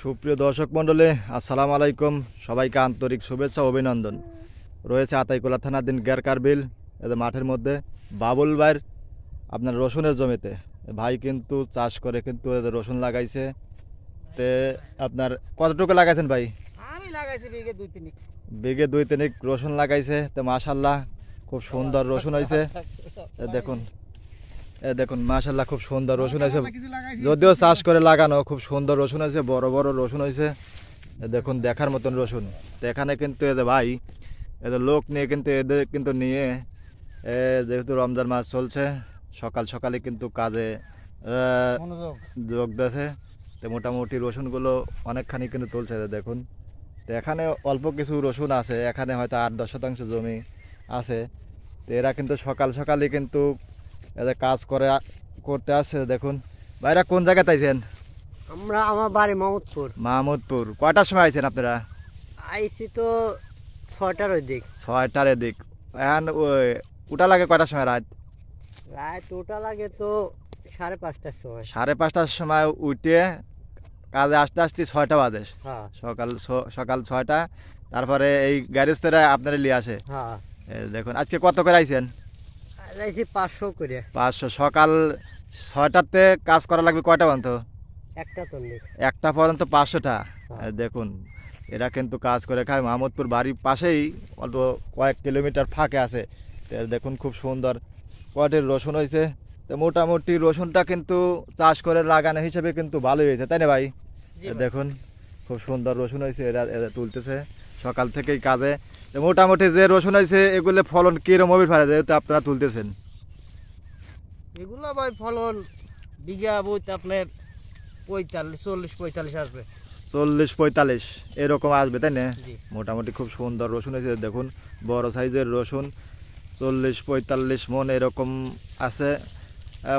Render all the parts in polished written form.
সুপ্রিয় দর্শক মণ্ডলী, আসসালামু আলাইকুম। সবাইকে আন্তরিক শুভেচ্ছা ও অভিনন্দন। রয়েছে আতাইকুলা থানাধীন গেরকারবিল এদের মাঠের মধ্যে বাবুল ভাইয়ের আপনার রসুনের জমিতে। ভাই কিন্তু চাষ করে কিন্তু এদের রসুন লাগাইছে। তে আপনার কতটুকু লাগাইছেন ভাই? আমি লাগাইছি বিঘে দুই তিনিক রসুন লাগাইছে। তো মাশাল্লাহ খুব সুন্দর রসুন হয়েছে। দেখুন দেখুন মাশাল্লাহ খুব সুন্দর রসুন হয়েছে, যদিও চাষ করে লাগানো। খুব সুন্দর রসুন হয়েছে, বড় বড় রসুন হয়েছে। দেখুন দেখার মতন রসুন। তো এখানে কিন্তু এদের ভাই এদের লোক নিয়ে কিন্তু এদের কিন্তু নিয়ে যেহেতু রমজান মাস চলছে, সকাল সকালে কিন্তু কাজে যোগ দিয়েছে। তো মোটামুটি রসুনগুলো অনেকখানি কিন্তু তুলছে দেখুন। তো এখানে অল্প কিছু রসুন আছে, এখানে হয়তো 8-10 শতাংশ জমি আছে। তো এরা কিন্তু সকাল সকালে কিন্তু এদের কাজ করতে আসছে। দেখুন ভাইরা কোন জায়গাতে আইছেন? আমার বাড়ি মাহমুদপুর। মাহমুদপুর। কয়টার সময় আইছেন আপনারা? আইছি তো 6টার দিক। 6টার দিক। এখন উঠা লাগে কয়টার সময়? রাত ওটা লাগে তো 5:30টার সময়। 5:30টার সময় উঠে কাজে আসতে আসতে 6টা বাজে। হ্যাঁ, সকাল 6টা। তারপরে এই গ্যারেজ থেকে আপনারা নিয়ে আসে। হ্যাঁ। দেখুন আজকে কত করে আইছেন? আইছি 500 করে। 500। সকাল 6টাতে কাজ করা লাগবে কয়টা পর্যন্ত? একটা পর্যন্ত 500টা। দেখুন এরা কিন্তু কাজ করে খায়। মাহমুদপুর বাড়ির পাশেই অল্প কয়েক কিলোমিটার ফাঁকে আছে। দেখুন খুব সুন্দর কয়টির রসুন হয়েছে। তো মোটামুটি রসুনটা কিন্তু চাষ করে লাগানো হিসেবে কিন্তু ভালোই হয়েছে, তাই না ভাই? দেখুন খুব সুন্দর রসুন হয়েছে, এরা তুলতেছে সকাল থেকেই কাজে। তো মোটামুটি যে রসুন হয়েছে এগুলো ফলন কিরম হবে পারে, যেহেতু আপনারা তুলতেছেন? এগুলো ভাই ফলন বিঘা বইতে আপনার 40-45 আসবে। 40-45 এরকম আসবে, তাই না? মোটামুটি খুব সুন্দর রসুন হয়েছে। দেখুন বড় সাইজের রসুন, 40-45 মন এরকম আছে।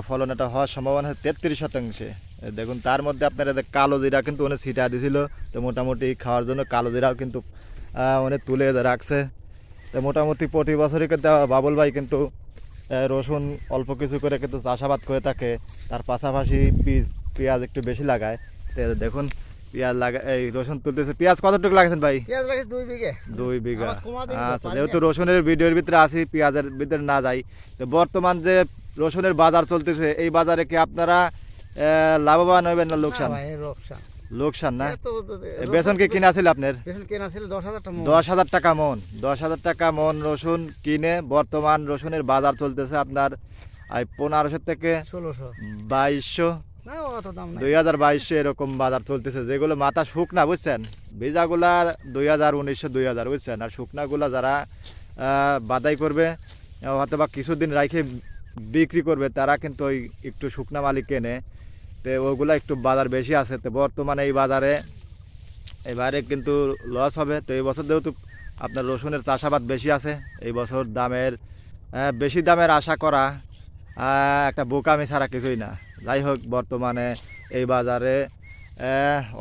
ফলন এটা হওয়ার সম্ভাবনা 33%। দেখুন তার মধ্যে আপনার কালো জিরা কিন্তু অনেক ছিটা দিছিল। তো মোটামুটি খাওয়ার জন্য কালো জিরাও কিন্তু অনেক তুলে রাখছে। তো মোটামুটি প্রতি বছরই কিন্তু বাবুল ভাই কিন্তু রসুন অল্প কিছু করে কিন্তু চাষাবাদ করে থাকে। তার পাশাপাশি পেঁয়াজ একটু বেশি লাগায়। তো দেখুন পেঁয়াজ এই রসুন তুলতেছে। পেঁয়াজ কতটুকু লাগাচ্ছেন ভাই? 2 বিঘা। আচ্ছা, যেহেতু রসুনের ভিডিওর ভিতরে আসি, পেঁয়াজের ভিতরে না যাই। তো বর্তমান যে রসুনের বাজার চলতেছে, এই বাজারে কি আপনারা লাভবান হবেন না লোকসান? লোকসান না? বেতন কি কিনা ছিল আপনার? 10,000 টাকা মন। 10,000 টাকা মন রসুন কিনে বর্তমান রসুনের বাজার চলতেছে আপনার 1500 থেকে 2200, 2022 এরকম বাজার চলতেছে। যেগুলো মাথা শুকনা বুঝছেন, ভিজাগুলা 2000-1900, 2000 বুঝছেন। আর শুকনাগুলা যারা বাদাই করবে হয়তো বা কিছুদিন রাখে বিক্রি করবে, তারা কিন্তু ওই একটু শুকনা মালিক কেনে। তো ওগুলো একটু বাজার বেশি আছে। তো বর্তমানে এই বাজারে এবারে কিন্তু লস হবে। তো এই বছর যেহেতু আপনার রসুনের চাষাবাদ বেশি আছে, এই বছর বেশি দামের আশা করা একটা বোকামি ছাড়া কিছুই না। যাই হোক, বর্তমানে এই বাজারে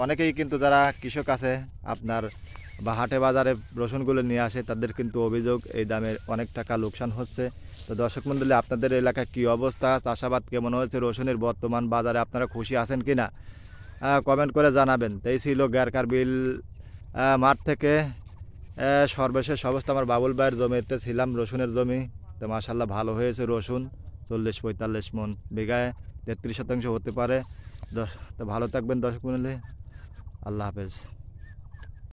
অনেকেই কিন্তু যারা কৃষক আছে আপনার বা হাটে বাজারে রসুনগুলো নিয়ে আসে, তাদের কিন্তু অভিযোগ এই দামের অনেক টাকা লোকসান হচ্ছে। তো দর্শক মণ্ডলী, আপনাদের এলাকায় কী অবস্থা, চাষাবাদ কেমন হয়েছে, রসুনের বর্তমান বাজারে আপনারা খুশি আছেন কি না কমেন্ট করে জানাবেন। তো এই ছিল গেরকারবিল মাঠ থেকে সর্বশেষ অবস্থা। আমার বাবুল ভাইয়ের জমিতে ছিলাম, রসুনের জমি। তো মাশাল্লাহ ভালো হয়েছে রসুন, 40-45 মন, বিঘায় 33% হতে পারে। তো ভালো থাকবেন দর্শক মণ্ডলী, আল্লাহ হাফেজ।